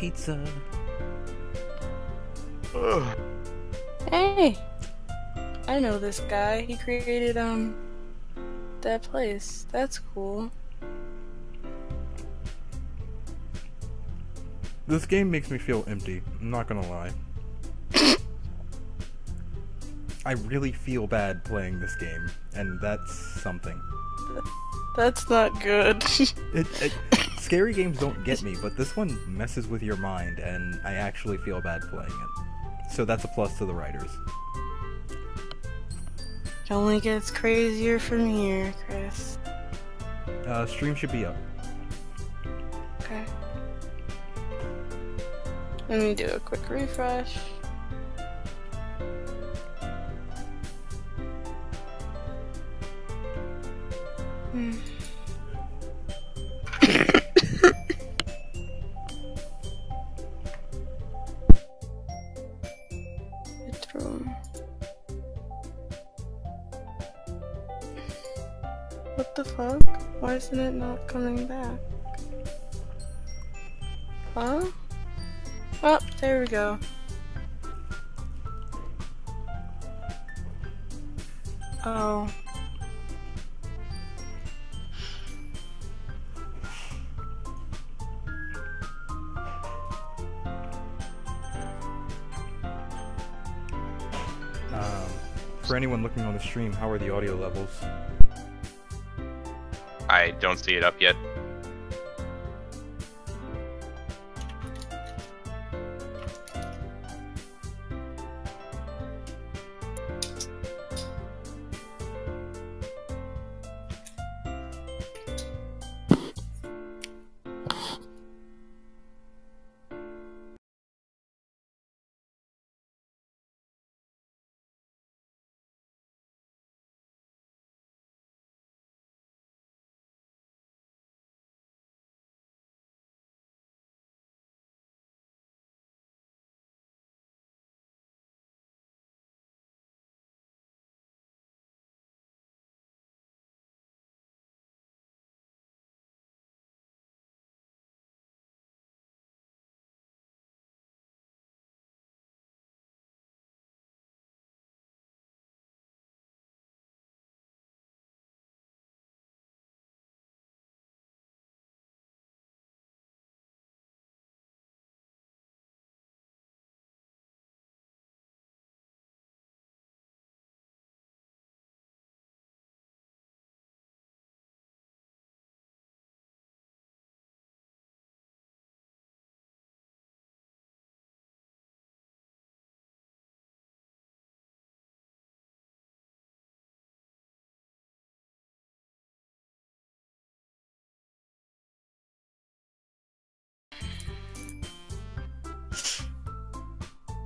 pizza. Ugh. Hey! I know this guy. He created, that place. That's cool. This game makes me feel empty, I'm not gonna lie. I really feel bad playing this game, and that's something. That's not good. Scary games don't get me, but this one messes with your mind, and I actually feel bad playing it. So that's a plus to the writers. It only gets crazier from here, Chris. Stream should be up. Okay. Let me do a quick refresh. Bedroom. What the fuck? Why isn't it not coming back? Huh? Oh, there we go. Oh. For anyone looking on the stream, how are the audio levels? I don't see it up yet.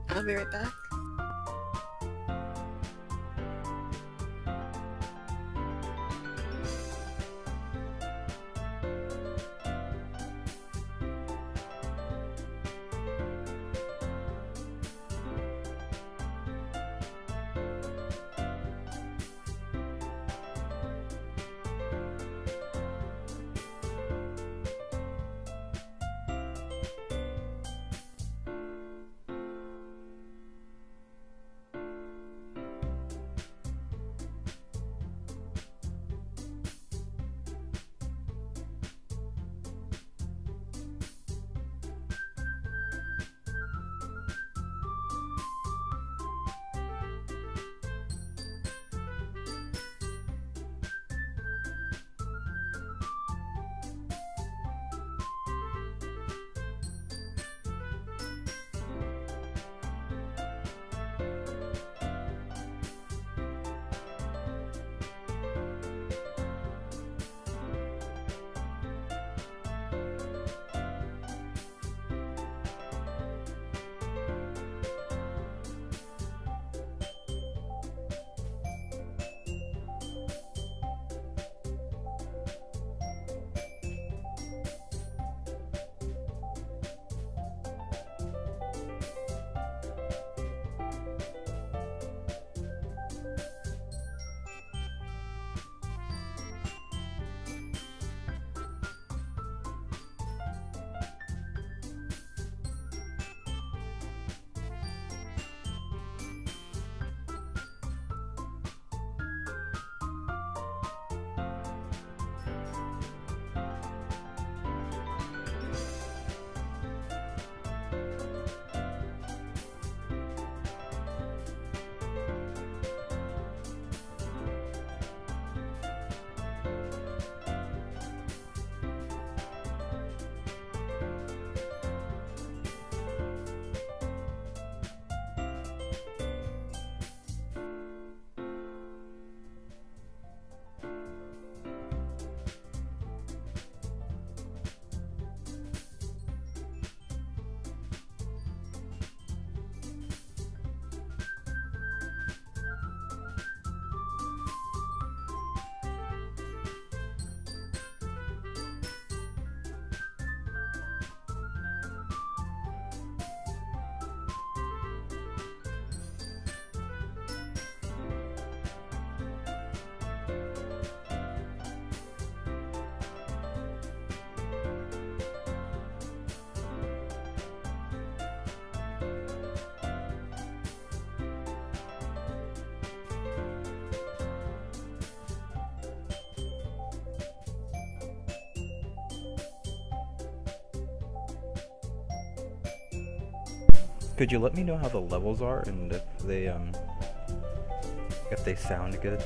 I'll be right back. Could you let me know how the levels are and if they sound good?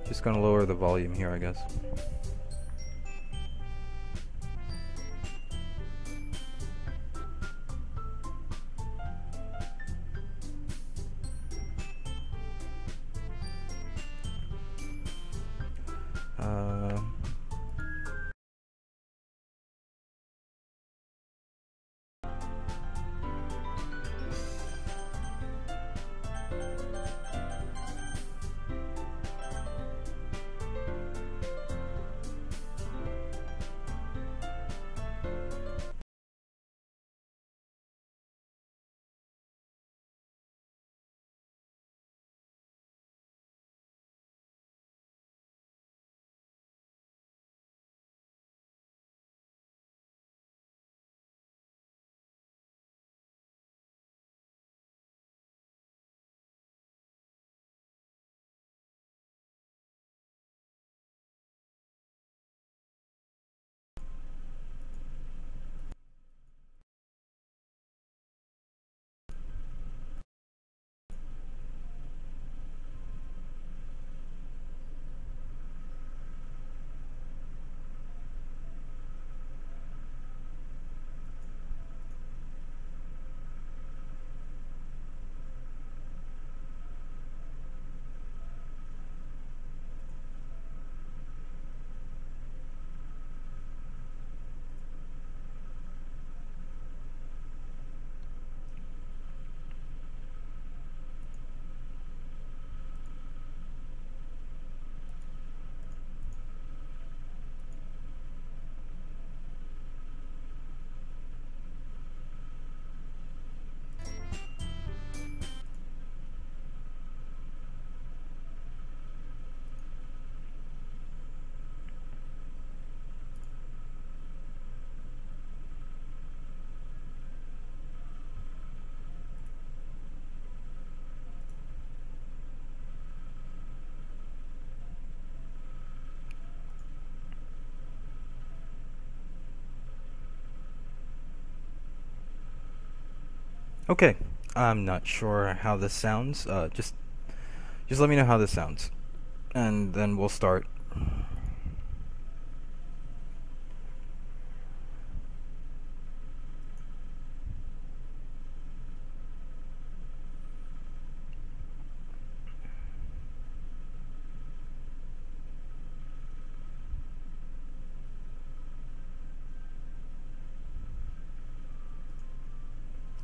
Just gonna lower the volume here, I guess. Okay, I'm not sure how this sounds. Just let me know how this sounds, and then we'll start.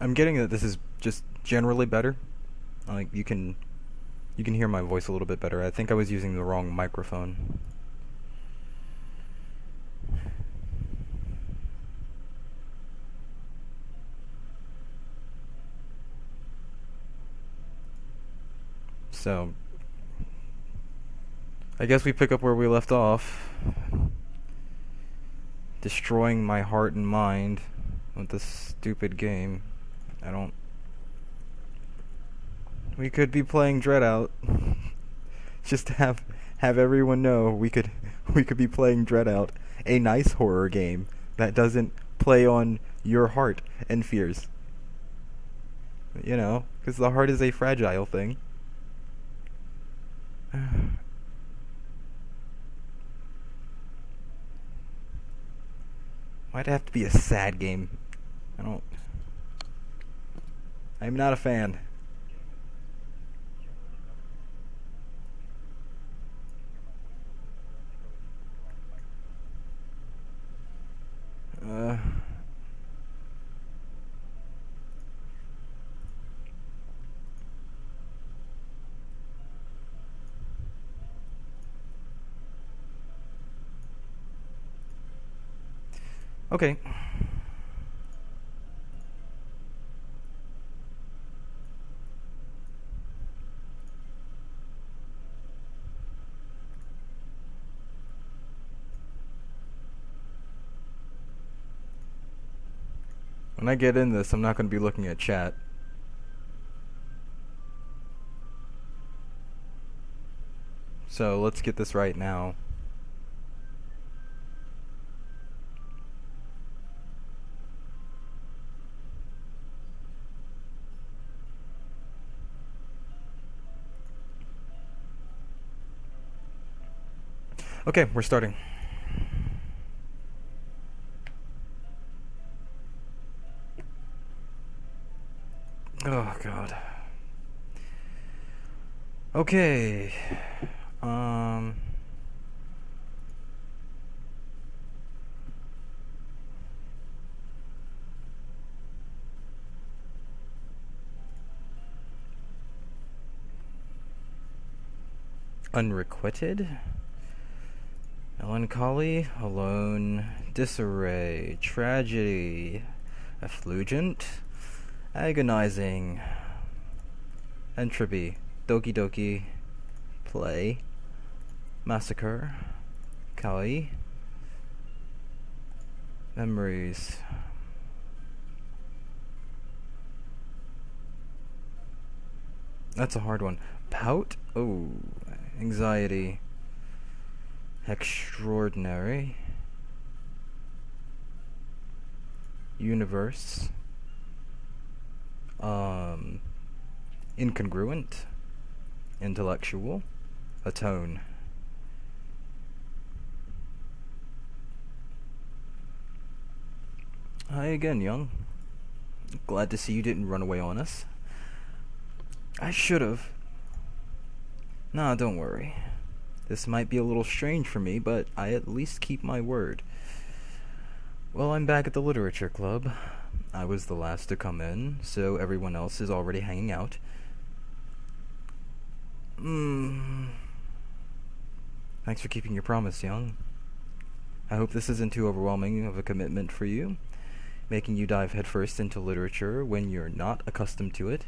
I'm getting that this is just generally better. Like you can hear my voice a little bit better. I think I was using the wrong microphone. So, I guess we pick up where we left off. Destroying my heart and mind with this stupid game. We could be playing Dread Out. Just to have everyone know we could be playing Dread Out, a nice horror game that doesn't play on your heart and fears. You know, because the heart is a fragile thing. Why'd it have to be a sad game? I'm not a fan. Okay. When I get in this, I'm not going to be looking at chat. So let's get this right now. Okay, we're starting. Oh god. Okay. Unrequited, melancholy, alone, disarray, tragedy, effulgent, agonizing, entropy, Doki Doki, play, massacre, Kai, memories. That's a hard one. Pout? Oh, anxiety. Extraordinary. Universe. Incongruent. Intellectual. Atone. Hi again, young. Glad to see you didn't run away on us. I should've. Nah, don't worry. This might be a little strange for me, but I at least keep my word. Well, I'm back at the Literature Club. I was the last to come in, so everyone else is already hanging out. Thanks for keeping your promise, young. I hope this isn't too overwhelming of a commitment for you, making you dive headfirst into literature when you're not accustomed to it.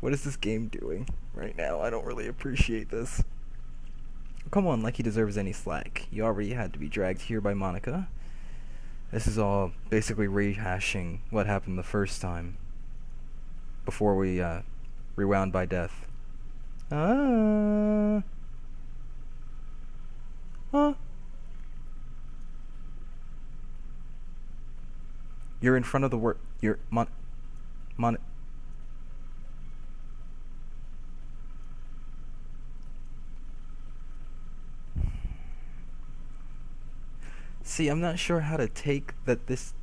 What is this game doing right now? I don't really appreciate this. Come on, like he deserves any slack. You already had to be dragged here by Monica. This is all basically rehashing what happened the first time. Before we, rewound by death. You're in front of the word. You're See, I'm not sure how to take that this...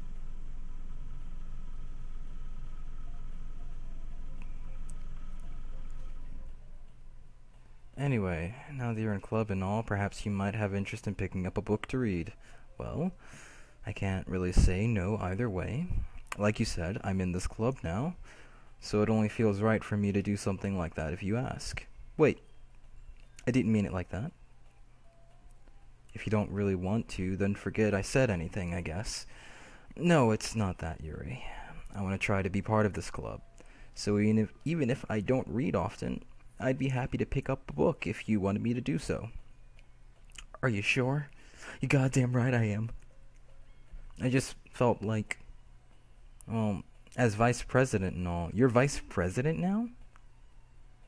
Anyway, now that you're in club and all, perhaps you might have interest in picking up a book to read. Well, I can't really say no either way. Like you said, I'm in this club now, so it only feels right for me to do something like that if you ask. Wait, I didn't mean it like that. If you don't really want to, then forget I said anything, I guess. No, it's not that, Yuri. I want to try to be part of this club. So even if I don't read often, I'd be happy to pick up a book if you wanted me to do so. Are you sure? You goddamn right I am. I just felt like, well, as vice president and all, you're vice president now?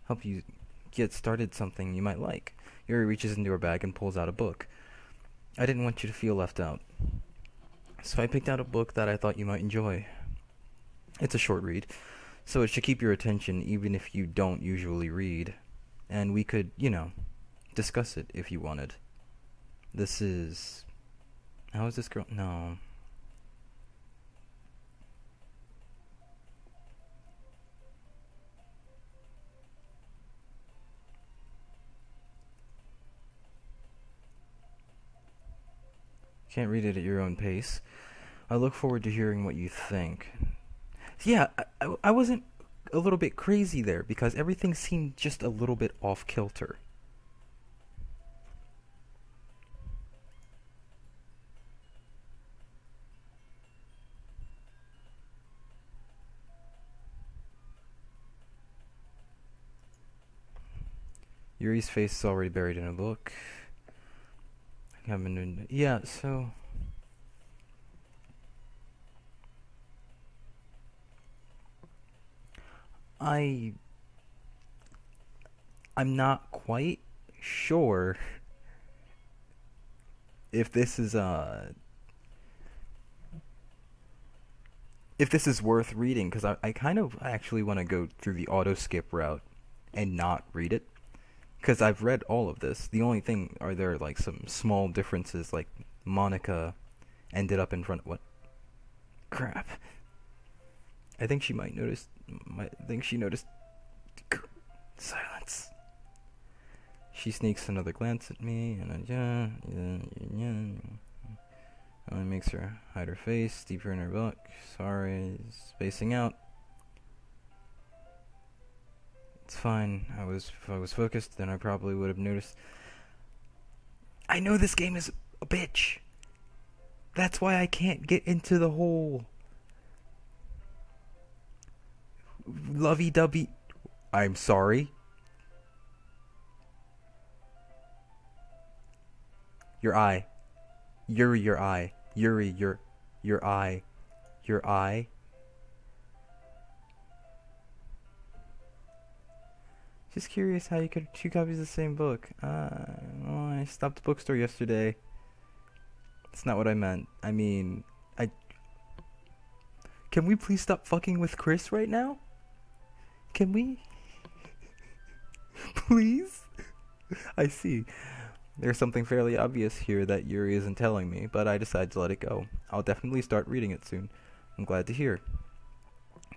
Help you get started something you might like. Yuri reaches into her bag and pulls out a book. I didn't want you to feel left out, so I picked out a book that I thought you might enjoy. It's a short read, so it should keep your attention even if you don't usually read. And we could, discuss it if you wanted. This is... How is this girl? No. Can't read it at your own pace. I look forward to hearing what you think. Yeah, I wasn't a little bit crazy there because everything seemed just a little bit off kilter. Yuri's face is already buried in a book. Yeah, so... I'm not quite sure if this is worth reading, because I kind of actually want to go through the auto skip route and not read it. Because I've read all of this. The only thing are there like some small differences, like Monica ended up in front of what? Crap. I think she might notice. I think she noticed. Silence. She sneaks another glance at me, and Only makes her hide her face deeper in her book. Sorry, spacing out. It's fine. If I was focused, then I probably would have noticed. I know this game is a bitch. That's why I can't get into the whole lovey-dovey. I'm sorry. Your eye. Yuri, your eye. Yuri, your eye. Your eye. Just curious how you could have 2 copies of the same book. Well, I stopped the bookstore yesterday. That's not what I meant. I mean, Can we please stop fucking with Chris right now? Can we? Please? I see. There's something fairly obvious here that Yuri isn't telling me, but I decided to let it go. I'll definitely start reading it soon. I'm glad to hear.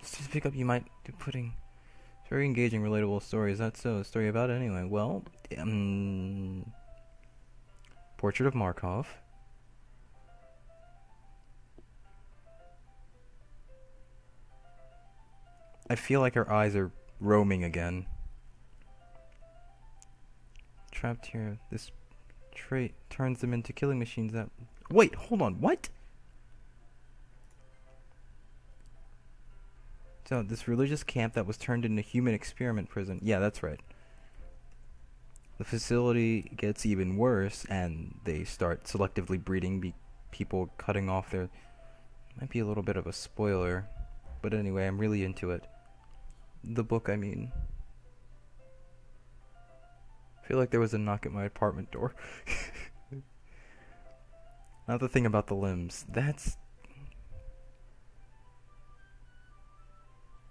Just pick up, you might be putting... Very engaging, relatable stories. That's a story about it anyway. Well, Portrait of Markov. I feel like her eyes are roaming again. Trapped here. This trait turns them into killing machines that... Wait, hold on, what? So, this religious camp that was turned into human experiment prison. Yeah, that's right. The facility gets even worse, and they start selectively breeding people, cutting off their... Might be a little bit of a spoiler. But anyway, I'm really into it. The book, I mean. I feel like there was a knock at my apartment door. Not the thing about the limbs. That's...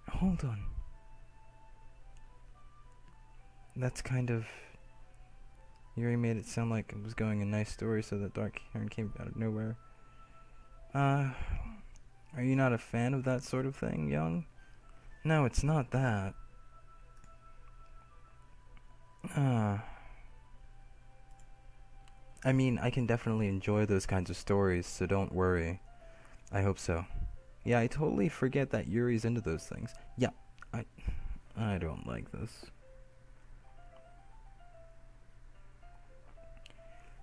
Hold on. That's kind of... Yuri made it sound like it was going a nice story, so that dark Karen came out of nowhere. Are you not a fan of that sort of thing, Young? No, it's not that. I mean, I can definitely enjoy those kinds of stories, so don't worry. I hope so. Yeah, I totally forget that Yuri's into those things. Yeah, I don't like this.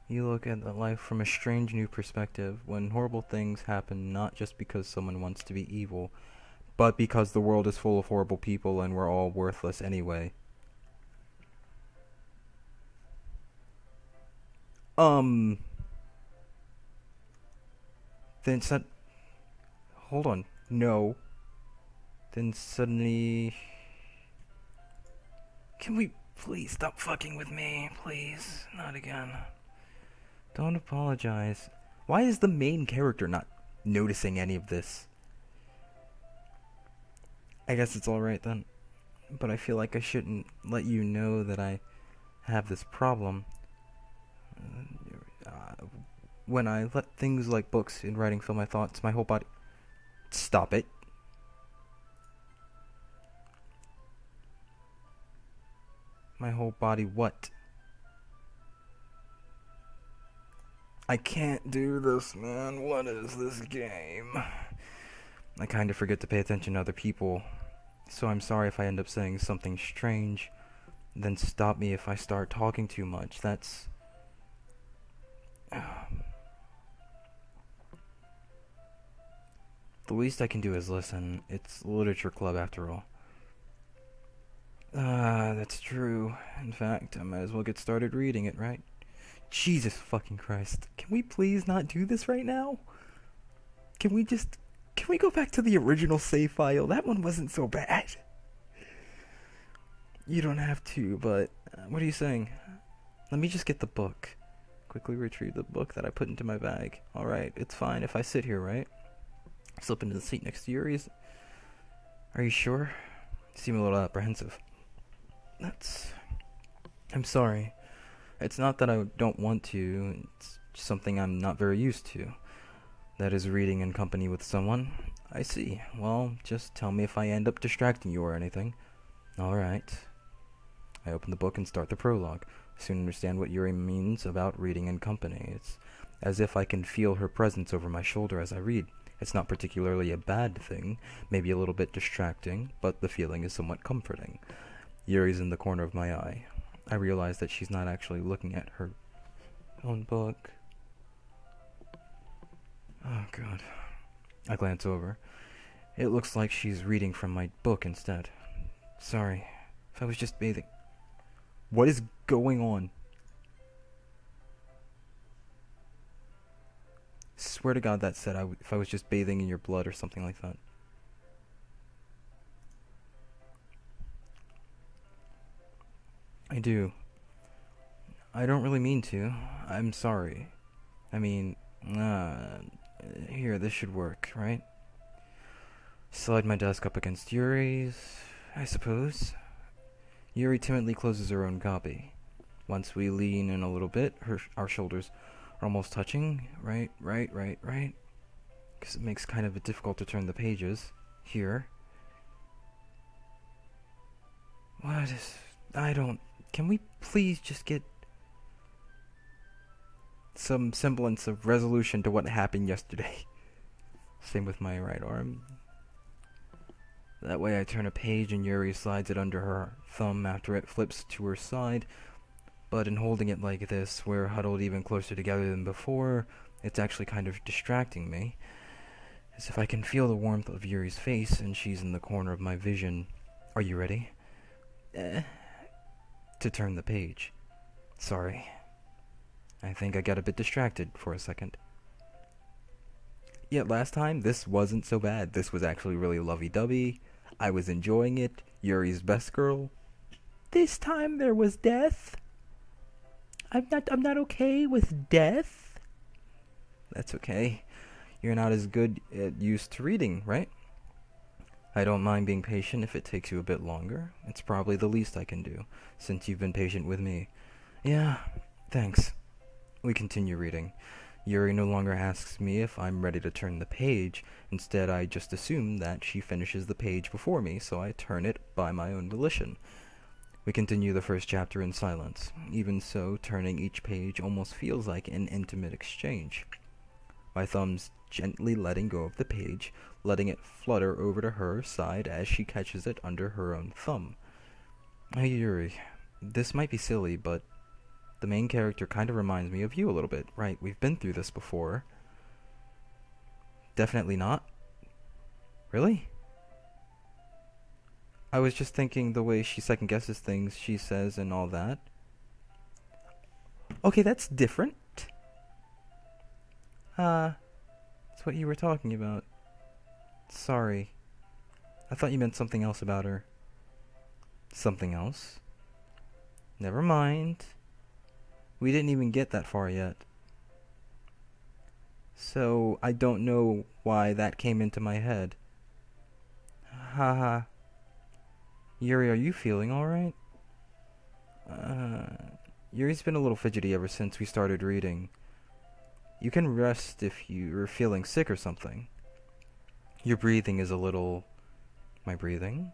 You look at life from a strange new perspective, when horrible things happen not just because someone wants to be evil, but because the world is full of horrible people and we're all worthless anyway. Then hold on. No. Then suddenly... Can we please stop fucking with me? Please. Not again. Don't apologize. Why is the main character not noticing any of this? I guess it's alright then. But I feel like I shouldn't let you know that I have this problem. When I let things like books and writing fill my thoughts, my whole body... Stop it. My whole body what? I can't do this, man. What is this game? I kind of forget to pay attention to other people, so I'm sorry if I end up saying something strange. Then stop me if I start talking too much. That's... The least I can do is listen. It's literature club after all. That's true. In fact, I might as well get started reading it, right? Jesus fucking Christ. Can we please not do this right now? Can we go back to the original save file? That one wasn't so bad. You don't have to, but what are you saying? Let me just get the book. Quickly retrieve the book that I put into my bag. Alright, it's fine if I sit here, right? Slip into the seat next to Yuri's. Are you sure? You seem a little apprehensive. I'm sorry. It's not that I don't want to, it's just something I'm not very used to. That is reading in company with someone. I see. Well, just tell me if I end up distracting you or anything. Alright. I open the book and start the prologue. I soon understand what Yuri means about reading in company. It's as if I can feel her presence over my shoulder as I read. It's not particularly a bad thing, maybe a little bit distracting, but the feeling is somewhat comforting. Yuri's in the corner of my eye. I realize that she's not actually looking at her own book. Oh god. I glance over. It looks like she's reading from my book instead. Sorry. If I was just bathing... What is going on? Swear to God that said if I was just bathing in your blood or something like that. I do. I don't really mean to. I'm sorry. I mean, here, this should work, right? Slide my desk up against Yuri's, I suppose. Yuri timidly closes her own copy. Once we lean in a little bit, our shoulders are almost touching. Right. Because it makes kind of difficult to turn the pages. Here. What is... Can we please just get some semblance of resolution to what happened yesterday? Same with my right arm. That way I turn a page and Yuri slides it under her thumb after it flips to her side. But in holding it like this, we're huddled even closer together than before. It's actually kind of distracting me. As if I can feel the warmth of Yuri's face and she's in the corner of my vision. Are you ready? To turn the page. Sorry. I think I got a bit distracted for a second. Yet last time, this wasn't so bad. This was actually really lovey-dovey. I was enjoying it. Yuri's best girl. This time there was death. I'm not okay with death. That's okay. You're not as good at used to reading, right? I don't mind being patient if it takes you a bit longer. It's probably the least I can do, since you've been patient with me. Yeah, thanks. We continue reading. Yuri no longer asks me if I'm ready to turn the page. Instead, I just assume that she finishes the page before me, so I turn it by my own volition. We continue the first chapter in silence. Even so, turning each page almost feels like an intimate exchange. My thumb's gently letting go of the page, letting it flutter over to her side as she catches it under her own thumb. Hey Yuri, this might be silly, but the main character kind of reminds me of you a little bit, right? We've been through this before. Definitely not? Really? I was just thinking the way she second guesses things she says and all that. Okay, that's different. That's what you were talking about. Sorry. I thought you meant something else about her. Something else? Never mind. We didn't even get that far yet. So, I don't know why that came into my head. Haha. Yuri, are you feeling alright? Yuri's been a little fidgety ever since we started reading. You can rest if you're feeling sick or something. Your breathing is a little... My breathing?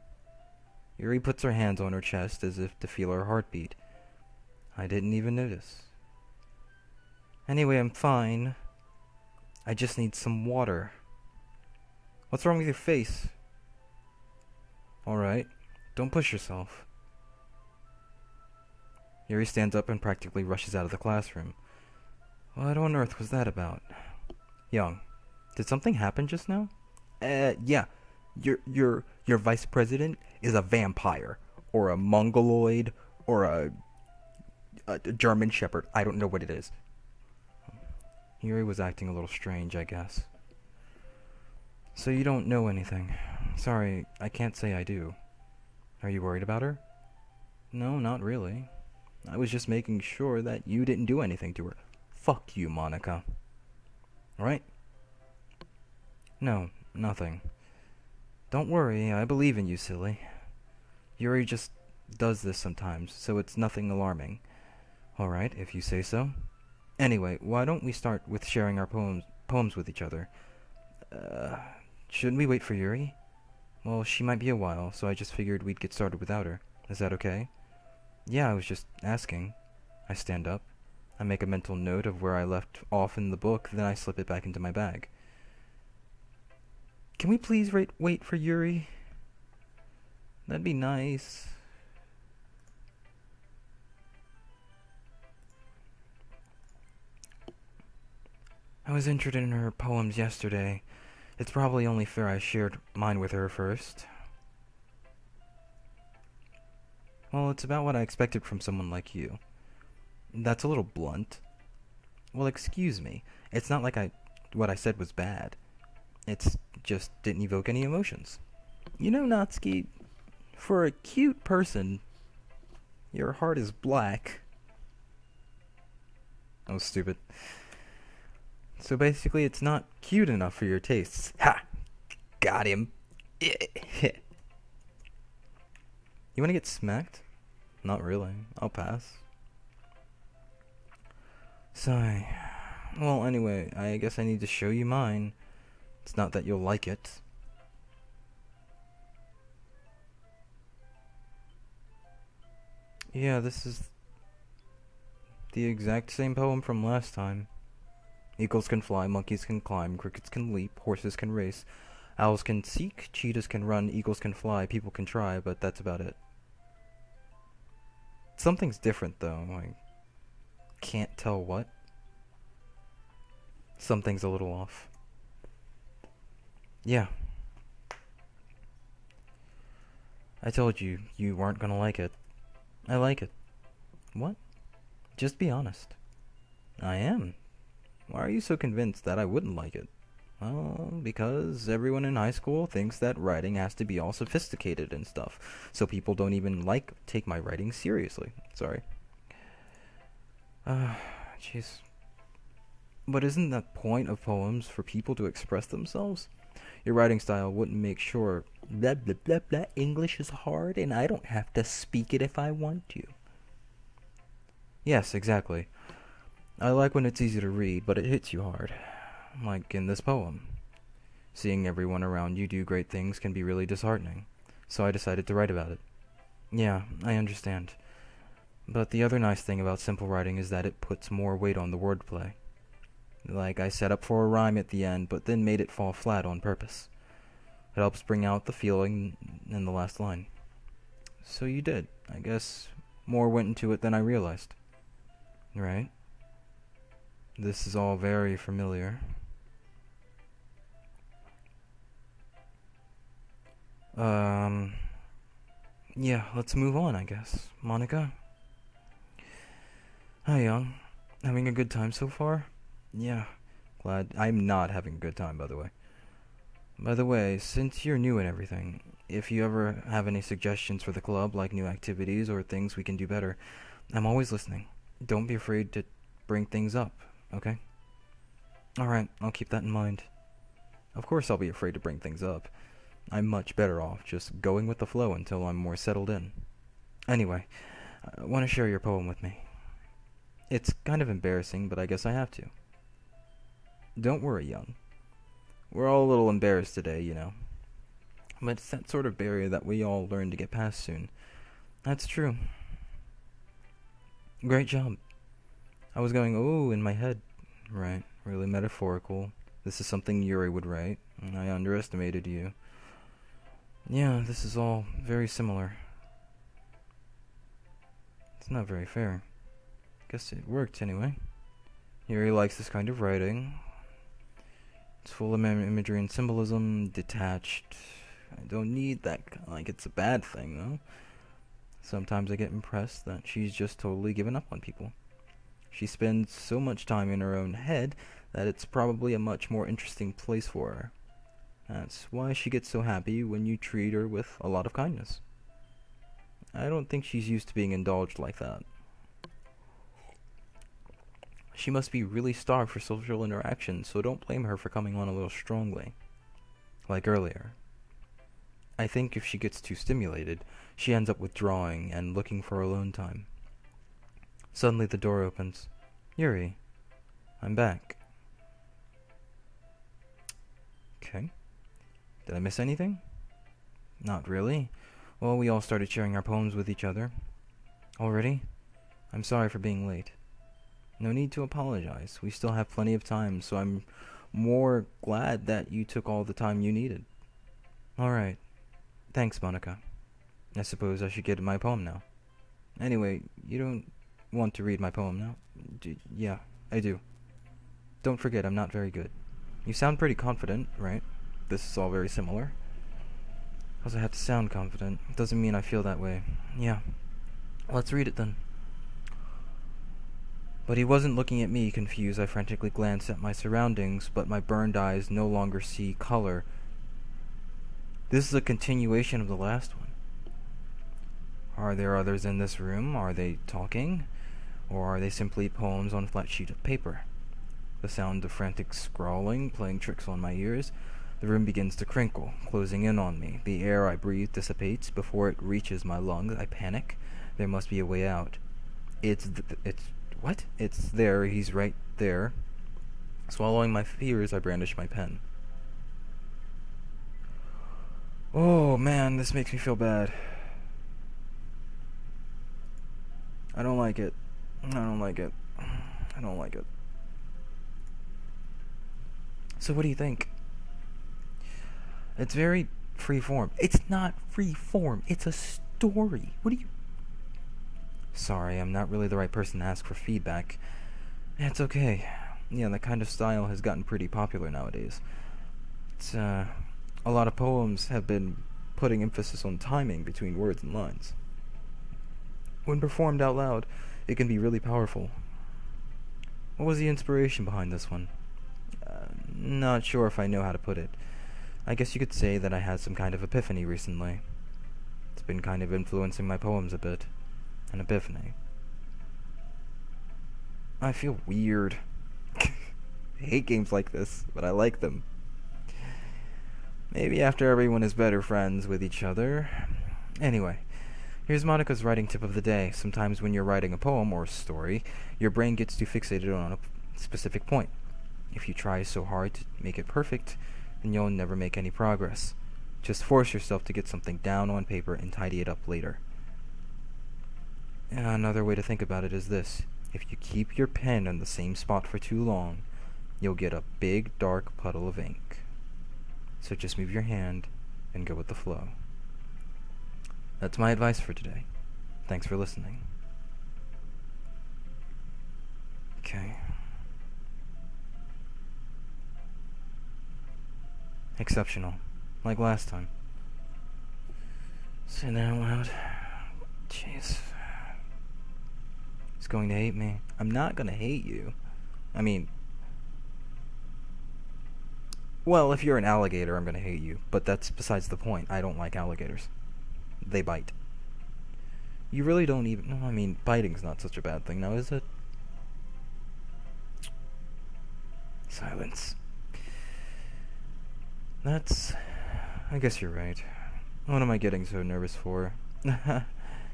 Yuri puts her hands on her chest as if to feel her heartbeat. I didn't even notice. Anyway, I'm fine. I just need some water. What's wrong with your face? Alright, don't push yourself. Yuri stands up and practically rushes out of the classroom. What on earth was that about? Young, did something happen just now? Yeah. Your vice president is a vampire, or a mongoloid, or a German shepherd. I don't know what it is. Yuri was acting a little strange, I guess. So you don't know anything. Sorry, I can't say I do. Are you worried about her? No, not really. I was just making sure that you didn't do anything to her. Fuck you, Monica. Right? No, nothing. Don't worry, I believe in you, silly. Yuri just does this sometimes, so it's nothing alarming. Alright, if you say so. Anyway, why don't we start with sharing our poems with each other? Shouldn't we wait for Yuri? Well, she might be a while, so I just figured we'd get started without her. Is that okay? Yeah, I was just asking. I stand up. I make a mental note of where I left off in the book, then I slip it back into my bag. Can we please wait for Yuri? That'd be nice. I was interested in her poems yesterday. It's probably only fair I shared mine with her first. Well, it's about what I expected from someone like you. That's a little blunt. Well, excuse me. It's not like what I said was bad. It's just didn't evoke any emotions. You know, Natsuki, for a cute person, your heart is black. Oh, stupid. So basically, it's not cute enough for your tastes. Ha! Got him. You want to get smacked? Not really. I'll pass. Sigh. Well, anyway, I guess I need to show you mine. It's not that you'll like it. Yeah, this is the exact same poem from last time. Eagles can fly, monkeys can climb, crickets can leap, horses can race, owls can seek, cheetahs can run, eagles can fly, people can try, but that's about it. Something's different, though. I can't tell what. Something's a little off. Yeah. I told you, you weren't gonna like it. I like it. What? Just be honest. I am. Why are you so convinced that I wouldn't like it? Well, because everyone in high school thinks that writing has to be all sophisticated and stuff, so people don't even take my writing seriously. Sorry. Jeez. But isn't the point of poems for people to express themselves? Your writing style wouldn't make sure blah blah blah blah English is hard and I don't have to speak it if I want to. Yes, exactly. I like when it's easy to read, but it hits you hard. Like in this poem. Seeing everyone around you do great things can be really disheartening, so I decided to write about it. Yeah, I understand. But the other nice thing about simple writing is that it puts more weight on the wordplay. Like I set up for a rhyme at the end, but then made it fall flat on purpose. It helps bring out the feeling in the last line. So you did. I guess more went into it than I realized. Right? This is all very familiar. Yeah, let's move on, I guess. Monica? Hi, Young. Having a good time so far? Yeah. Glad. I'm not having a good time, by the way. By the way, since you're new and everything, if you ever have any suggestions for the club, like new activities or things we can do better, I'm always listening. Don't be afraid to bring things up, okay? Alright, I'll keep that in mind. Of course I'll be afraid to bring things up. I'm much better off just going with the flow until I'm more settled in. Anyway, I want to share your poem with me. It's kind of embarrassing, but I guess I have to. Don't worry, Young. We're all a little embarrassed today, you know. But it's that sort of barrier that we all learn to get past soon. That's true. Great job. I was going, oh, in my head. Right, really metaphorical. This is something Yuri would write, and I underestimated you. Yeah, this is all very similar. It's not very fair. Guess it worked anyway. Yuri likes this kind of writing. It's full of imagery and symbolism, detached. I don't need that, like it's a bad thing, though. Sometimes I get impressed that she's just totally given up on people. She spends so much time in her own head that it's probably a much more interesting place for her. That's why she gets so happy when you treat her with a lot of kindness. I don't think she's used to being indulged like that. She must be really starved for social interaction, so don't blame her for coming on a little strongly. Like earlier. I think if she gets too stimulated, she ends up withdrawing and looking for alone time. Suddenly the door opens. Yuri, I'm back. Okay. Did I miss anything? Not really. Well, we all started sharing our poems with each other. Already? I'm sorry for being late. No need to apologize. We still have plenty of time, so I'm more glad that you took all the time you needed. Alright. Thanks, Monica. I suppose I should get my poem now. Anyway, you don't want to read my poem now? Yeah, I do. Don't forget, I'm not very good. You sound pretty confident, right? This is all very similar. Also, I have to sound confident. Doesn't mean I feel that way. Yeah. Let's read it then. But he wasn't looking at me, confused. I frantically glanced at my surroundings, but my burned eyes no longer see color. This is a continuation of the last one. Are there others in this room? Are they talking? Or are they simply poems on a flat sheet of paper? The sound of frantic scrawling, playing tricks on my ears. The room begins to crinkle, closing in on me. The air I breathe dissipates before it reaches my lungs. I panic. There must be a way out. What? It's there. He's right there. Swallowing my fears, I brandish my pen. Oh, man, this makes me feel bad. I don't like it. I don't like it. I don't like it. So what do you think? It's very free form. It's not free form. It's a story. What do you... Sorry, I'm not really the right person to ask for feedback. It's okay. Yeah, that kind of style has gotten pretty popular nowadays. It's, a lot of poems have been putting emphasis on timing between words and lines. When performed out loud, it can be really powerful. What was the inspiration behind this one? Not sure if I know how to put it. I guess you could say that I had some kind of epiphany recently. It's been kind of influencing my poems a bit. An epiphany. I feel weird. I hate games like this, but I like them. Maybe after everyone is better friends with each other. Anyway, here's Monica's writing tip of the day. Sometimes when you're writing a poem or a story, your brain gets too fixated on a specific point. If you try so hard to make it perfect, then you'll never make any progress. Just force yourself to get something down on paper and tidy it up later. Another way to think about it is this. If you keep your pen in the same spot for too long, you'll get a big dark puddle of ink. So just move your hand and go with the flow. That's my advice for today. Thanks for listening. Okay. Exceptional. Like last time. Say that out loud. Jeez. He's going to hate me. I'm not gonna hate you. I mean, well, if you're an alligator, I'm gonna hate you. But that's besides the point. I don't like alligators. They bite. You really don't even... No, I mean, biting's not such a bad thing now, is it? Silence. That's... I guess you're right. What am I getting so nervous for?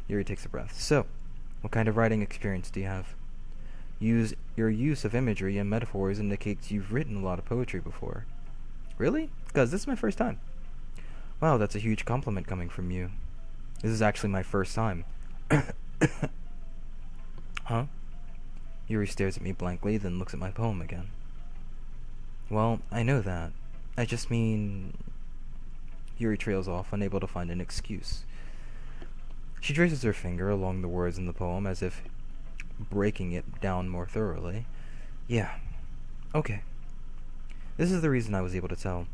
Yuri takes a breath. So, what kind of writing experience do you have? Your use of imagery and metaphors indicates you've written a lot of poetry before. Really? Because this is my first time. Wow, that's a huge compliment coming from you. This is actually my first time. Huh? Yuri stares at me blankly, then looks at my poem again. Well, I know that. I just mean... Yuri trails off, unable to find an excuse. She traces her finger along the words in the poem as if breaking it down more thoroughly. Yeah. Okay. This is the reason I was able to tell.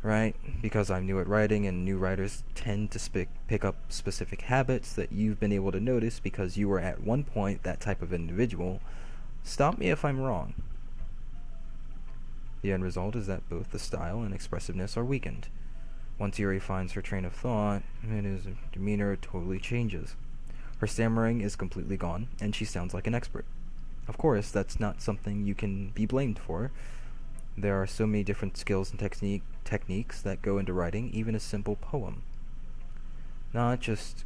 Right? Because I'm new at writing, and new writers tend to pick up specific habits that you've been able to notice because you were at one point that type of individual. Stop me if I'm wrong. The end result is that both the style and expressiveness are weakened. Once Yuri finds her train of thought, his demeanor totally changes. Her stammering is completely gone, and she sounds like an expert. Of course, that's not something you can be blamed for. There are so many different skills and techniques that go into writing even a simple poem. Not just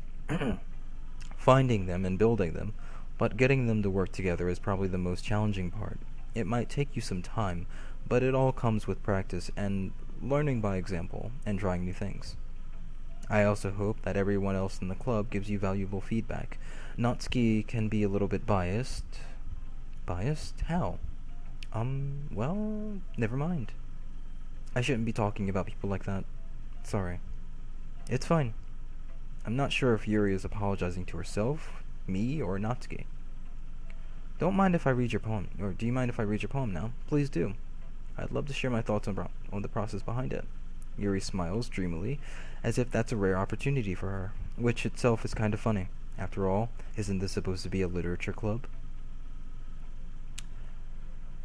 finding them and building them, but getting them to work together is probably the most challenging part. It might take you some time, but it all comes with practice and learning by example and trying new things. I also hope that everyone else in the club gives you valuable feedback. Natsuki can be a little bit biased. Biased? How? Well, never mind. I shouldn't be talking about people like that. Sorry. It's fine. I'm not sure if Yuri is apologizing to herself, me, or Natsuki. Don't mind if I read your poem, or do you mind if I read your poem now? Please do. I'd love to share my thoughts on the process behind it. Yuri smiles dreamily, as if that's a rare opportunity for her, which itself is kind of funny. After all, isn't this supposed to be a literature club?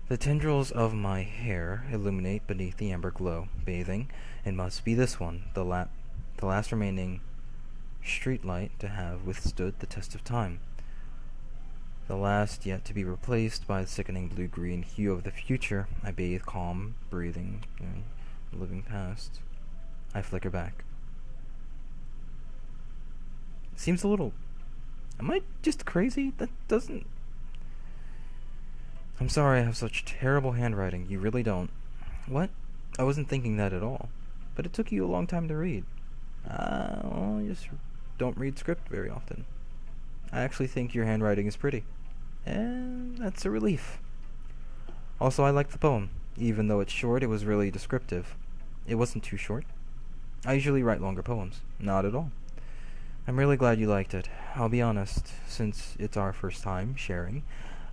The tendrils of my hair illuminate beneath the amber glow, bathing. It must be this one, the last remaining streetlight to have withstood the test of time. The last yet to be replaced by the sickening blue-green hue of the future. I bathe calm, breathing, living past. I flicker back. Seems a little... Am I just crazy? That doesn't... I'm sorry I have such terrible handwriting. You really don't. What? I wasn't thinking that at all. But it took you a long time to read. Well, you just don't read script very often. I actually think your handwriting is pretty. And that's a relief. Also, I like the poem. Even though it's short, it was really descriptive. It wasn't too short. I usually write longer poems. Not at all. I'm really glad you liked it. I'll be honest, since it's our first time sharing,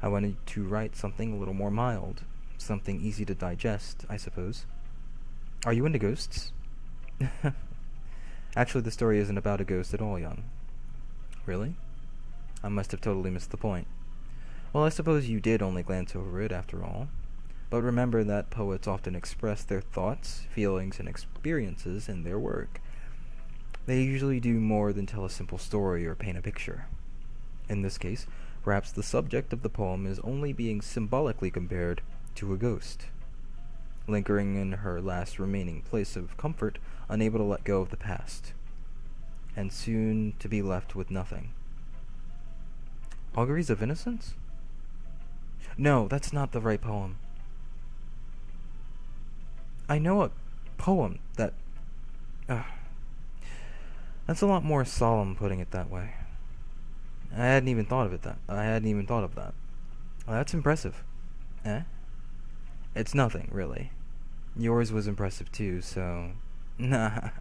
I wanted to write something a little more mild. Something easy to digest, I suppose. Are you into ghosts? Actually, the story isn't about a ghost at all, young. Really? I must have totally missed the point. Well, I suppose you did only glance over it, after all. But remember that poets often express their thoughts, feelings, and experiences in their work. They usually do more than tell a simple story or paint a picture. In this case, perhaps the subject of the poem is only being symbolically compared to a ghost, lingering in her last remaining place of comfort, unable to let go of the past, and soon to be left with nothing. Auguries of Innocence? No, that's not the right poem. I know a poem that... That's a lot more solemn, putting it that way. I hadn't even thought of that. Well, that's impressive. Eh? It's nothing, really. Yours was impressive too, so... Nah.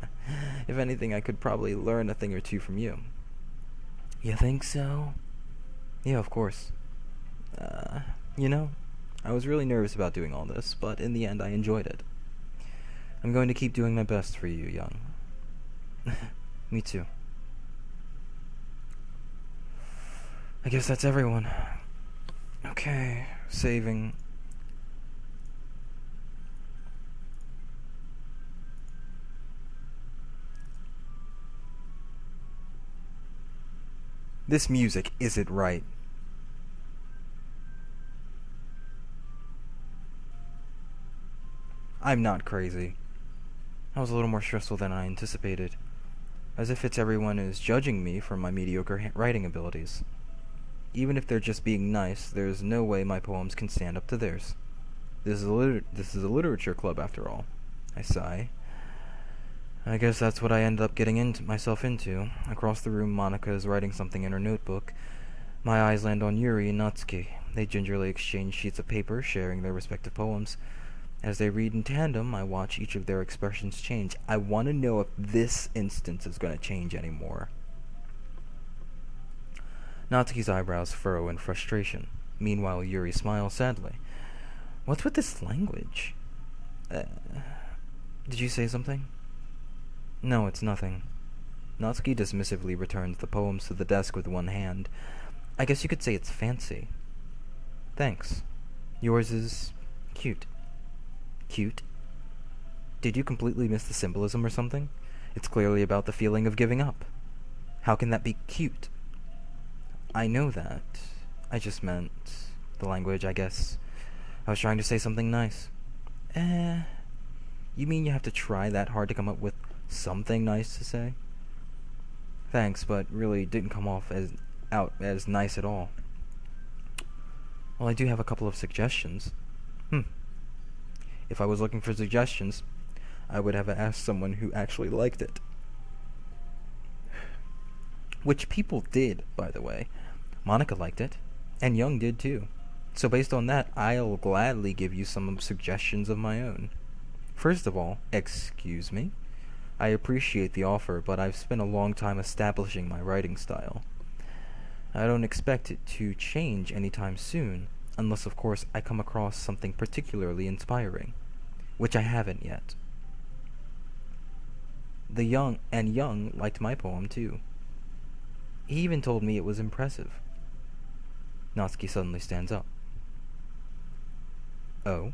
If anything, I could probably learn a thing or two from you. You think so? Yeah, of course. You know, I was really nervous about doing all this, but in the end I enjoyed it. I'm going to keep doing my best for you, young. Me too. I guess that's everyone. Okay, saving. This music isn't right. I'm not crazy. That was a little more stressful than I anticipated. As if it's everyone is judging me for my mediocre writing abilities. Even if they're just being nice, there's no way my poems can stand up to theirs. This is a literature club after all. I sigh. I guess that's what I ended up getting myself into. Across the room, Monica is writing something in her notebook. My eyes land on Yuri and Natsuki. They gingerly exchange sheets of paper, sharing their respective poems. As they read in tandem, I watch each of their expressions change. I want to know if this instance is going to change anymore. Natsuki's eyebrows furrow in frustration. Meanwhile, Yuri smiles sadly. What's with this language? Did you say something? No, it's nothing. Natsuki dismissively returns the poems to the desk with one hand. I guess you could say it's fancy. Thanks. Yours is cute. Cute? Did you completely miss the symbolism or something? It's clearly about the feeling of giving up. How can that be cute? I know that. I just meant the language, I guess. I was trying to say something nice. You mean you have to try that hard to come up with something nice to say? Thanks, but really didn't come off as nice at all. Well, I do have a couple of suggestions. If I was looking for suggestions, I would have asked someone who actually liked it. Which people did, by the way. Monica liked it, and Young did too. So based on that, I'll gladly give you some suggestions of my own. First of all, excuse me. I appreciate the offer, but I've spent a long time establishing my writing style. I don't expect it to change anytime soon, unless of course I come across something particularly inspiring, which I haven't yet. Young liked my poem too. He even told me it was impressive. Natsuki suddenly stands up. Oh?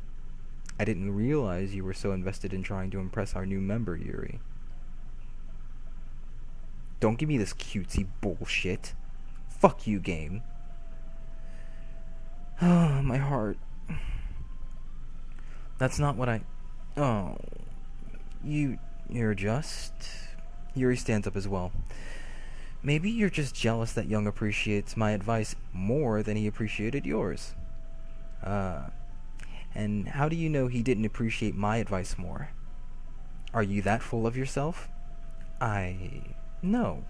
I didn't realize you were so invested in trying to impress our new member, Yuri. Don't give me this cutesy bullshit. Fuck you, game. Oh, my heart. That's not what I... Oh. You're just... Yuri stands up as well. Maybe you're just jealous that Young appreciates my advice more than he appreciated yours. And how do you know he didn't appreciate my advice more? Are you that full of yourself? No.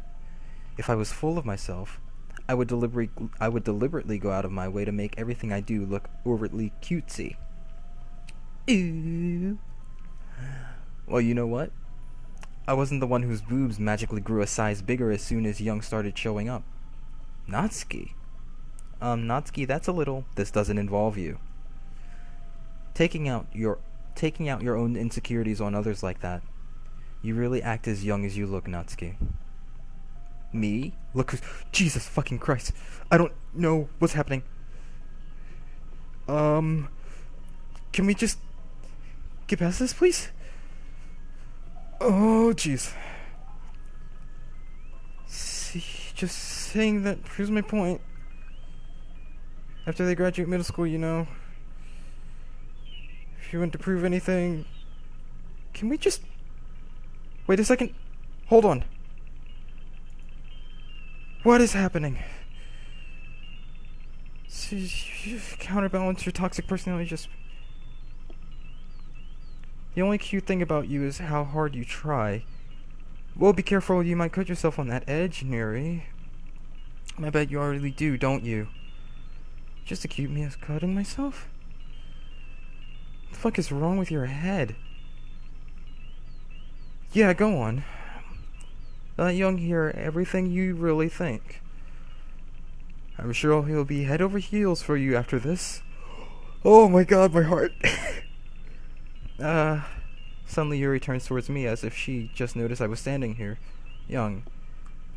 If I was full of myself, I would deliberately go out of my way to make everything I do look overtly cutesy. Ooh. Well, you know what? I wasn't the one whose boobs magically grew a size bigger as soon as Young started showing up. Natsuki? Natsuki, that's a little... This doesn't involve you. Taking out your own insecurities on others like that. You really act as young as you look, Natsuki. Me? Look, Jesus fucking Christ. I don't know what's happening. Can we just get past this, please? Oh, jeez. See, just saying that proves my point. After they graduate middle school, you know, if you want to prove anything, can we just... Wait a second. Hold on. What is happening? See, you counterbalance your toxic personality just... The only cute thing about you is how hard you try. Well, be careful, you might cut yourself on that edge, Neri. I bet you already do, don't you? Just to keep me as cutting myself? What the fuck is wrong with your head? Yeah, go on. Let Young hear everything you really think. I'm sure he'll be head over heels for you after this. Oh my god, my heart. Suddenly Yuri turns towards me as if she just noticed I was standing here. Young.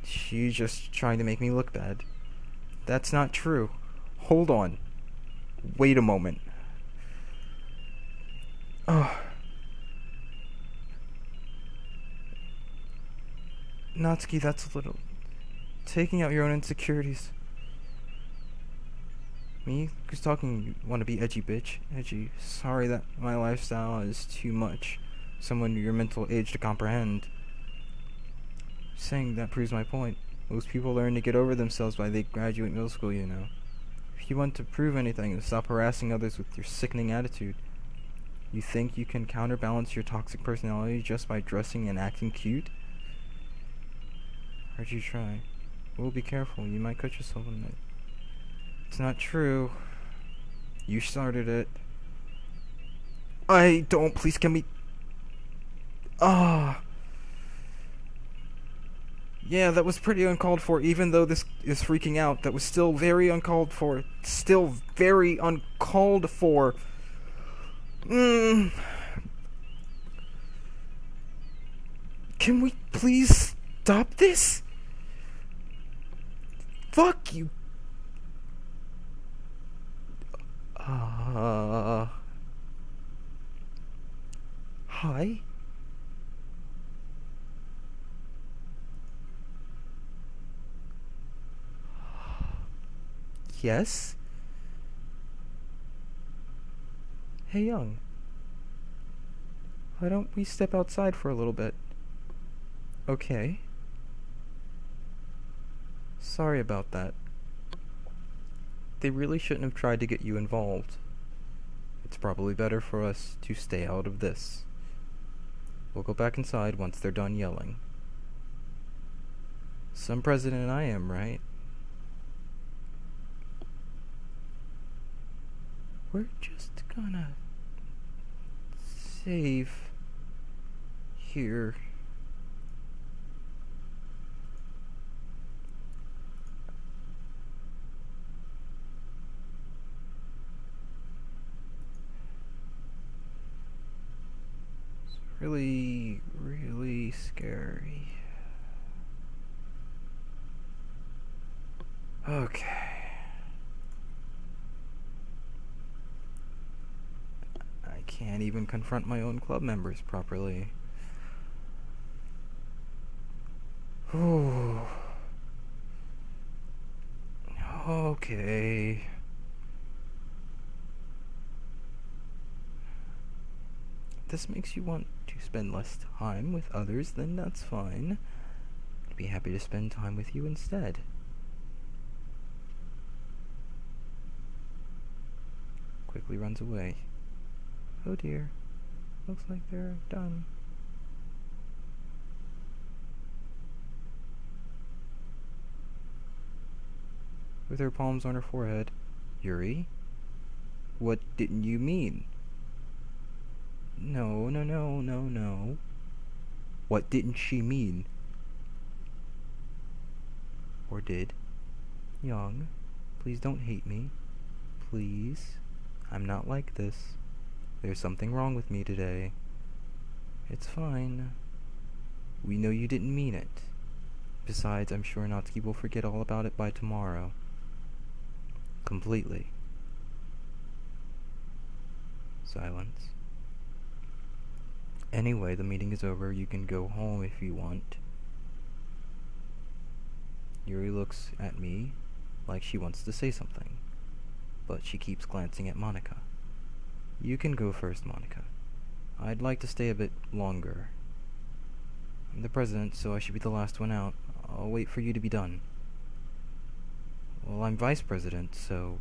She's just trying to make me look bad. That's not true. Hold on. Wait a moment. Oh. Natsuki, that's a little... taking out your own insecurities. Me? Who's talking? You want to be edgy, bitch? Edgy. Sorry that my lifestyle is too much. Someone your mental age to comprehend. Saying that proves my point. Most people learn to get over themselves by they graduate middle school, you know. If you want to prove anything, stop harassing others with your sickening attitude. You think you can counterbalance your toxic personality just by dressing and acting cute? How'd you try? Well, be careful. You might cut yourself in it. It's not true. You started it. I don't. Please, can we... Ah. Yeah, that was pretty uncalled for, even though this is freaking out. That was still very uncalled for. Still very uncalled for. Can we please stop this? Fuck you. Hi? Yes? Hey, Young. Why don't we step outside for a little bit? Okay. Sorry about that. They really shouldn't have tried to get you involved. It's probably better for us to stay out of this. We'll go back inside once they're done yelling. Some president I am, right? We're just gonna save here. It's really, really scary. Okay. I can't even confront my own club members properly. Ooh. Okay. If this makes you want to spend less time with others, then that's fine. I'd be happy to spend time with you instead. Quickly runs away. Oh dear. Looks like they're done. With her palms on her forehead. Yuri? What didn't you mean? No, no, no, no, no. What didn't she mean? Or did? Young, please don't hate me. Please. I'm not like this. There's something wrong with me today. It's fine. We know you didn't mean it. Besides, I'm sure Natsuki will forget all about it by tomorrow. Completely. Silence. Anyway, the meeting is over. You can go home if you want. Yuri looks at me like she wants to say something, but she keeps glancing at Monica. You can go first, Monica. I'd like to stay a bit longer. I'm the president, so I should be the last one out. I'll wait for you to be done. Well, I'm vice president, so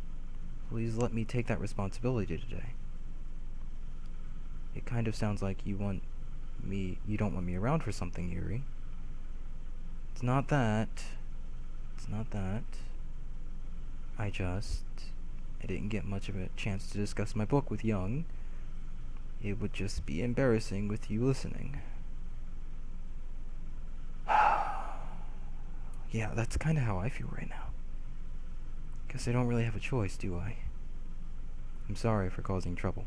please let me take that responsibility today. It kind of sounds like you don't want me around for something, Yuri. It's not that. It's not that. I didn't get much of a chance to discuss my book with Young. It would just be embarrassing with you listening. Yeah, that's kind of how I feel right now. Guess I don't really have a choice, do I? I'm sorry for causing trouble.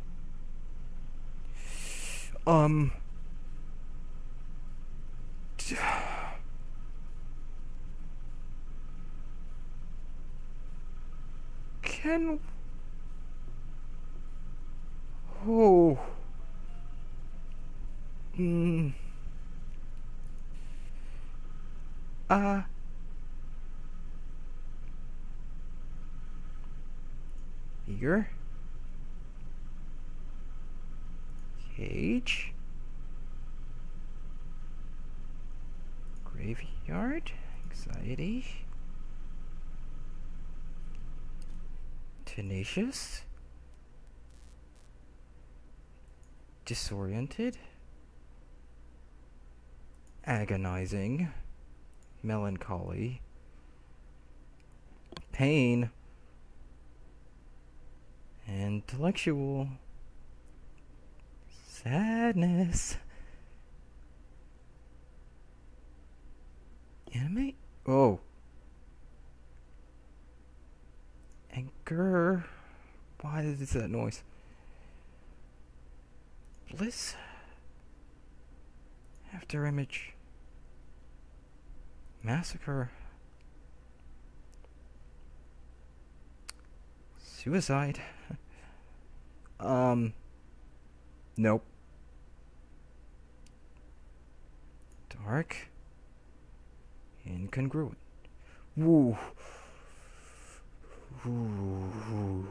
Can... Oh... Hmm... Here? Cage? Graveyard? Anxiety? Tenacious? Disoriented? Agonizing? Melancholy? Pain? Intellectual? Sadness? Animate? Oh. Anger? Why is that noise? Bliss? After image? Massacre? Suicide? Nope. Dark? Incongruent. Woo. Woo.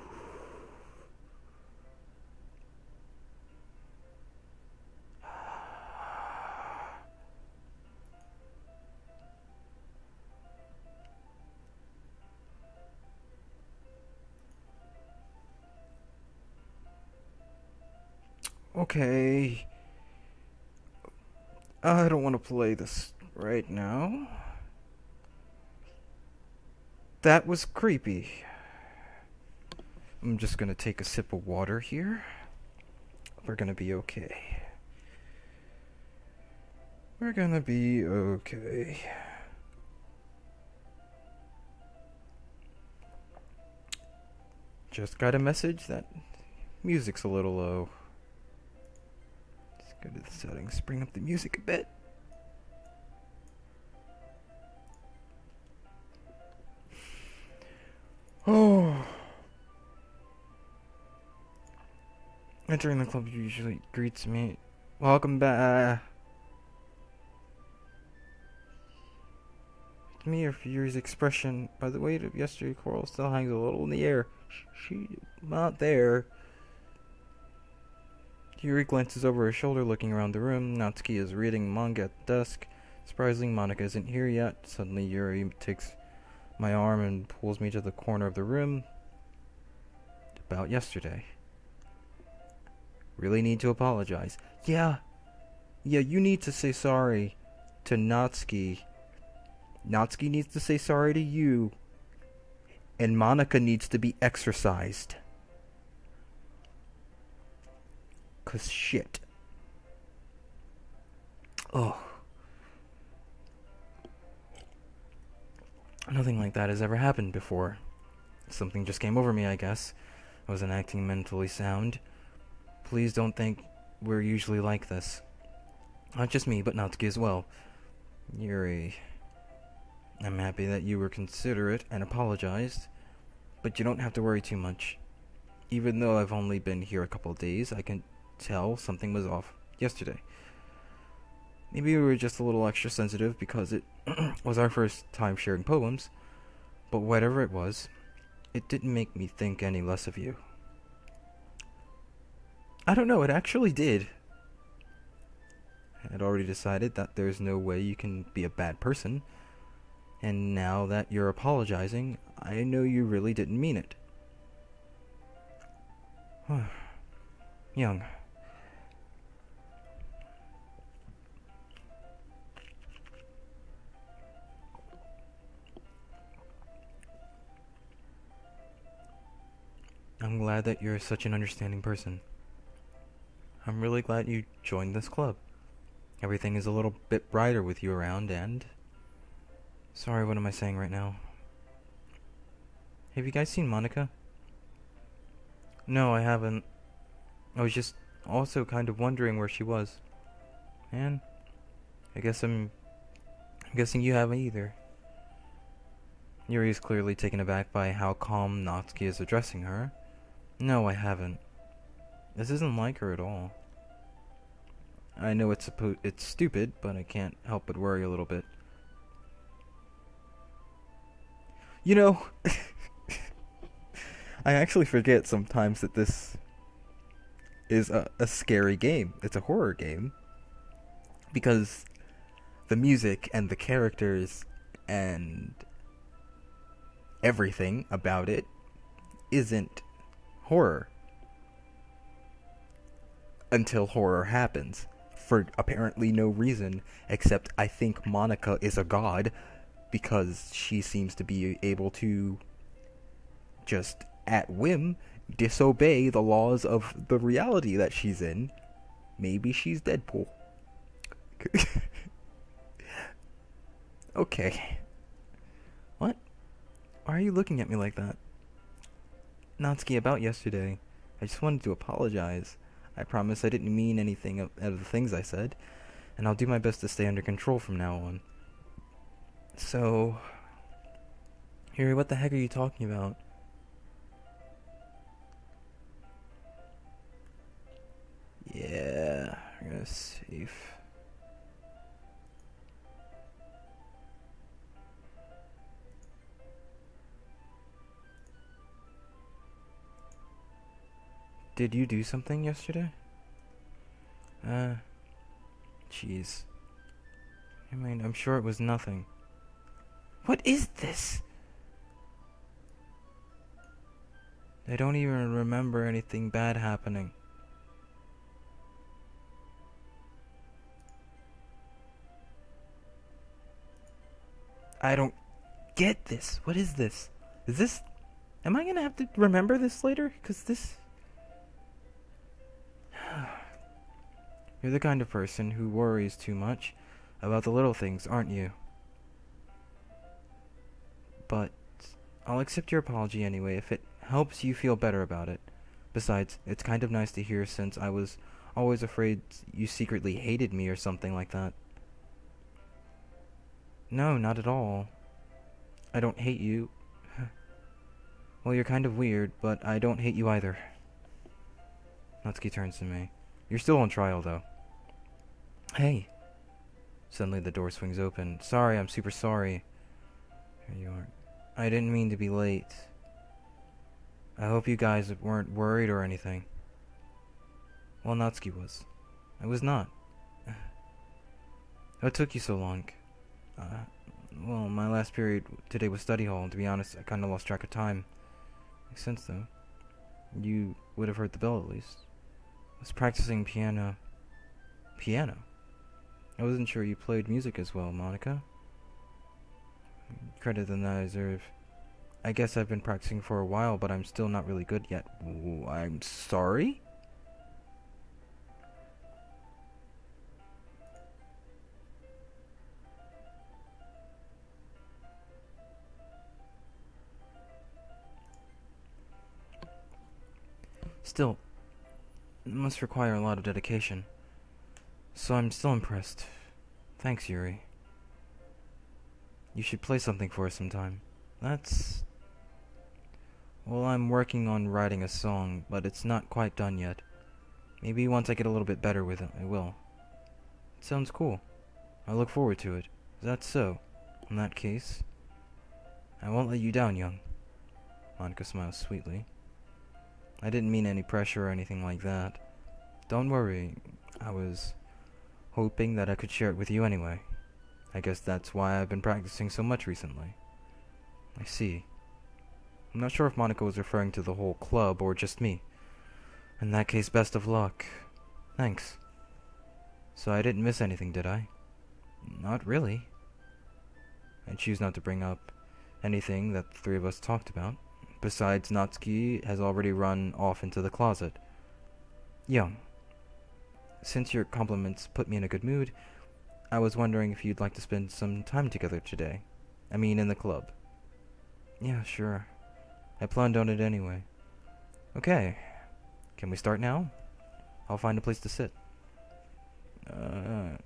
Okay. I don't want to play this right now. That was creepy. I'm just gonna take a sip of water here. We're gonna be okay. We're gonna be okay. Just got a message that music's a little low. Let's go to the settings, bring up the music a bit. Oh. Entering the club usually greets me. Welcome back. To me, your furious expression, by the weight of yesterday's quarrel, still hangs a little in the air. She's not there. Yuri glances over her shoulder, looking around the room. Natsuki is reading manga at the desk. Surprisingly, Monica isn't here yet. Suddenly, Yuri takes my arm and pulls me to the corner of the room. About yesterday. Really need to apologize. Yeah, you need to say sorry to Natsuki. Natsuki needs to say sorry to you. And Monica needs to be exorcised. 'Cause shit. Oh. Nothing like that has ever happened before. Something just came over me, I guess. I wasn't acting mentally sound. Please don't think we're usually like this. Not just me, but Natsuki as well. Yuri, I'm happy that you were considerate and apologized, but you don't have to worry too much. Even though I've only been here a couple of days, I can tell something was off yesterday. Maybe we were just a little extra sensitive because it was our first time sharing poems, but whatever it was, it didn't make me think any less of you. I don't know, it actually did. I had already decided that there's no way you can be a bad person, and now that you're apologizing, I know you really didn't mean it. Young. I'm glad that you're such an understanding person. I'm really glad you joined this club. Everything is a little bit brighter with you around, and... Sorry, what am I saying right now? Have you guys seen Monica? No, I haven't. I was just also kind of wondering where she was. And I'm guessing you haven't either. Yuri is clearly taken aback by how calm Natsuki is addressing her. No, I haven't. This isn't like her at all. I know it's stupid, but I can't help but worry a little bit. You know, I actually forget sometimes that this is a scary game. It's a horror game. Because the music and the characters and everything about it isn't horror. Until horror happens. For apparently no reason, except I think Monica is a god, because she seems to be able to just, at whim, disobey the laws of the reality that she's in. Maybe she's Deadpool. Okay. What? Why are you looking at me like that? Natsuki, about yesterday. I just wanted to apologize. I promise I didn't mean anything out of the things I said, and I'll do my best to stay under control from now on. So, Yuri, what the heck are you talking about? Yeah, we're gonna save. Did you do something yesterday? Jeez. I mean, I'm sure it was nothing. What is this? I don't even remember anything bad happening. I don't get this. What is this? Is this... Am I gonna have to remember this later? 'Cause this... You're the kind of person who worries too much about the little things, aren't you? But I'll accept your apology anyway if it helps you feel better about it. Besides, it's kind of nice to hear since I was always afraid you secretly hated me or something like that. No, not at all. I don't hate you. Well, you're kind of weird, but I don't hate you either. Natsuki turns to me. You're still on trial, though. Hey. Suddenly the door swings open. Sorry, I'm super sorry. Here you are. I didn't mean to be late. I hope you guys weren't worried or anything. Well, Natsuki was. I was not. What took you so long? Well, my last period today was study hall, and to be honest, I kinda lost track of time. Makes sense, though. You would have heard the bell, at least. I was practicing piano. Piano? I wasn't sure you played music as well, Monica. Credit than I deserve. I guess I've been practicing for a while, but I'm still not really good yet. Ooh, I'm sorry? Still, it must require a lot of dedication. So I'm still impressed. Thanks, Yuri. You should play something for us sometime. That's... Well, I'm working on writing a song, but it's not quite done yet. Maybe once I get a little bit better with it, I will. It sounds cool. I look forward to it. Is that so? In that case, I won't let you down, young. Monica smiles sweetly. I didn't mean any pressure or anything like that. Don't worry. I was hoping that I could share it with you anyway. I guess that's why I've been practicing so much recently. I see. I'm not sure if Monica was referring to the whole club or just me. In that case, best of luck. Thanks. So I didn't miss anything, did I? Not really. I choose not to bring up anything that the three of us talked about. Besides, Natsuki has already run off into the closet. Young, since your compliments put me in a good mood, I was wondering if you'd like to spend some time together today. I mean, in the club. Yeah, sure. I planned on it anyway. Okay. Can we start now? I'll find a place to sit. I'm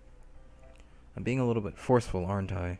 being a little bit forceful, aren't I?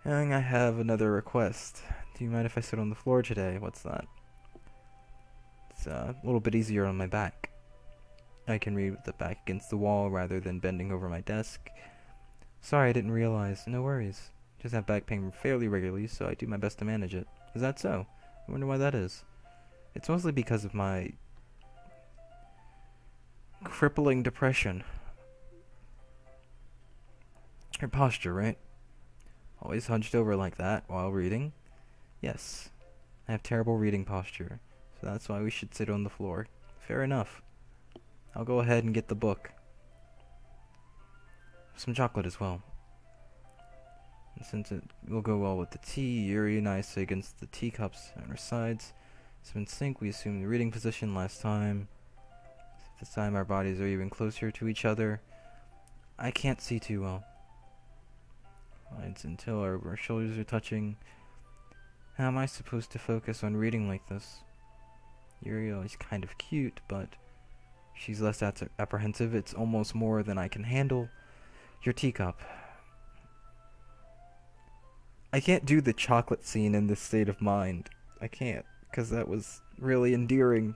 And I have another request. Do you mind if I sit on the floor today? What's that? It's a little bit easier on my back. I can read with the back against the wall rather than bending over my desk. Sorry, I didn't realize. No worries. Just have back pain fairly regularly, so I do my best to manage it. Is that so? I wonder why that is. It's mostly because of my crippling depression. Your posture, right? Always hunched over like that while reading? Yes. I have terrible reading posture, so that's why we should sit on the floor. Fair enough. I'll go ahead and get the book. Some chocolate as well. And since it will go well with the tea, Yuri and I sit against the teacups on our sides. So in sync, we assume the reading position last time. This time our bodies are even closer to each other. I can't see too well. It's until our shoulders are touching. How am I supposed to focus on reading like this? Yuri is kind of cute, but she's less apprehensive. It's almost more than I can handle. Your teacup. I can't do the chocolate scene in this state of mind. I can't, because that was really endearing